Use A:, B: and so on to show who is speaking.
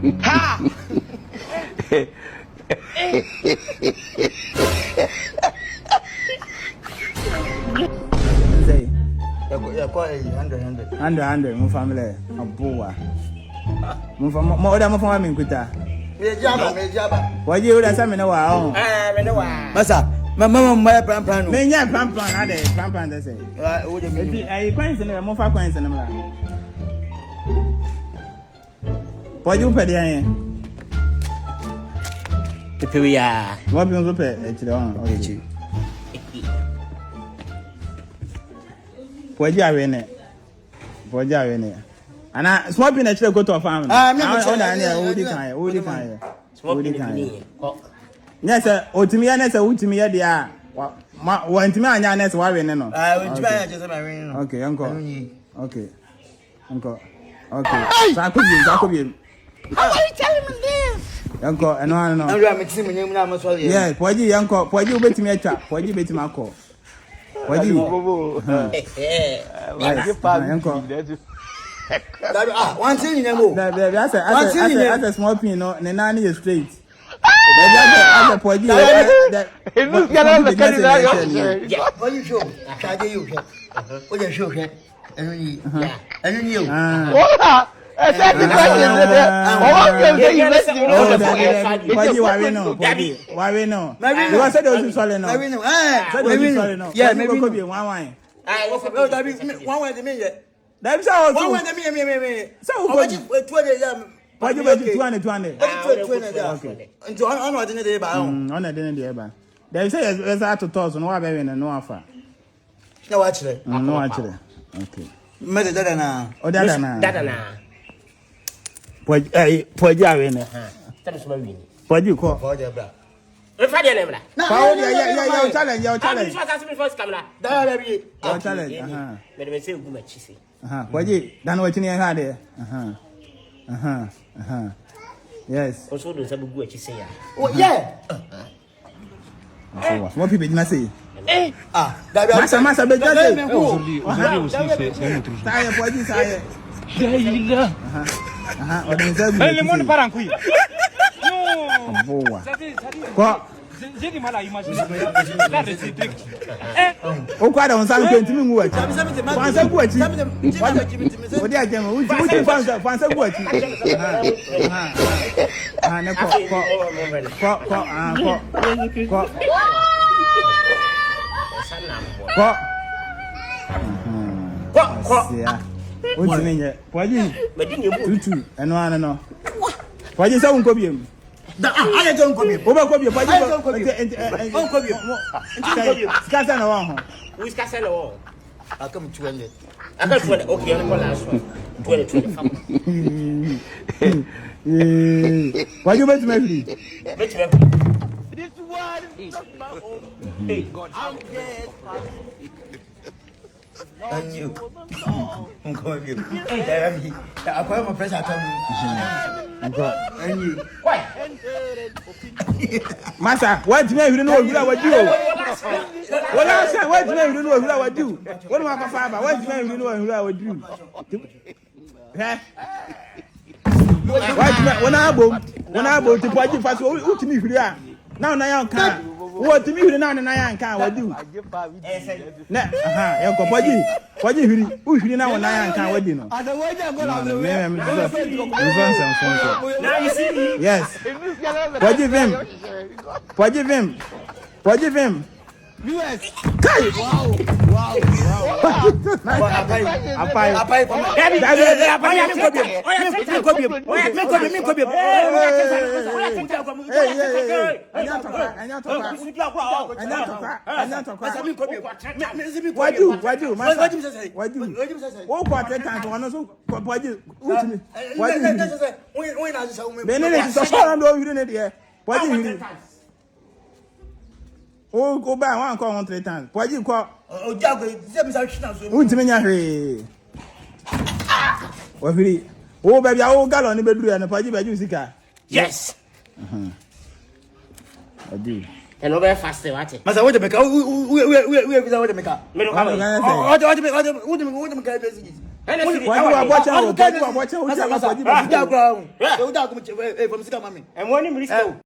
A: Ha!
B: Say,
A: Ya kwa 100.
B: 100, my family, a boa. More than my family, Kuta.
A: Me jaba.
B: Why you would have some in a while?
A: Me no wa. Masa, mama my plan.
B: Me, yeah, plan, I did, plan, they say.
A: What do you mean?
B: I coins and more for coins and a What you pay the
A: Pepeya.
B: What you pay at the on? What you are in it? What you are in it? And I small pin actually go to a farm. I'm not on any kind. Yes, sir. Oh, to me, and that's a wood to me at the hour. One to me, and that's why we know. I will try just a okay, uncle. Okay, uncle. Okay, Jacobian. How are you telling me this? Uncle, and no, I'm mixing with him now. Yeah, Poji, uncle, Poji, bet me a trap, Poji, bet my call. Poji,
A: one thing you know.
B: That's a small pin, no, and 9 years straight. That's a Poji.
A: It looks like the candidate. Yeah, what you show? Try to you. What you show? And you. Exactly.
B: Why we know? You want to say those solid now? Yeah, maybe could be one wine.
A: One way to me.
B: That's all.
A: One way to me. So,
B: what you bet 200?
A: Okay. And to honor the day by
B: on a dinner, dear. They say there's out to toss and no baby and no offer.
A: No, actually.
B: No, actually. Okay.
A: Mother Dana.
B: Oh, Dana. Poja in it. Poju call.
C: If I didn't have
B: that. Challenge.
C: challenge. Let me say, woman, she say.
B: Poji, done what you had there. Yes.
C: Also, there's a good she say.
A: Oh, yeah.
B: What people did not say?
A: Massa,
B: but
A: that's
B: le monde part en couille. Non. Quoi? J'ai du mal à imaginer. La réciproque. Au quoi dans ça que tu me vois? Pensez quoi tu? On dit à Dieu, où tu pensez quoi tu? What's the name? Poji, tutu, and no. Poji, so unko biem.
A: I don't come here.
B: Over copy, Poji, Scassa no one.
C: Who's Castle or
A: I come 20.
C: I got 20. Okay, I'm the last one. 20.
B: Why you bet me?
C: This one is my own. Hey, God, I'm dead.
A: And you. Uncle, you. I call my pressure. And you.
C: Why?
B: Master, what do you know what you do? What else? What do you know what you do? What do I find? What do you know what you do? When I go to Poji fast, what to me here? Now I can't. What to me now and I can't what do? Poji, who should now and I can't what you know?
C: Now you see?
B: Yes. Forgive him.
A: US.
B: Wow. Oh, go back one call on 3 times. Why you call?
A: Oh, Jago,
B: who's me? What really? Oh, baby, I will go on the bedroom and a party by Jessica.
C: Yes.
B: I do.
C: And over faster, watch it.
A: Masa, what to make?
B: What you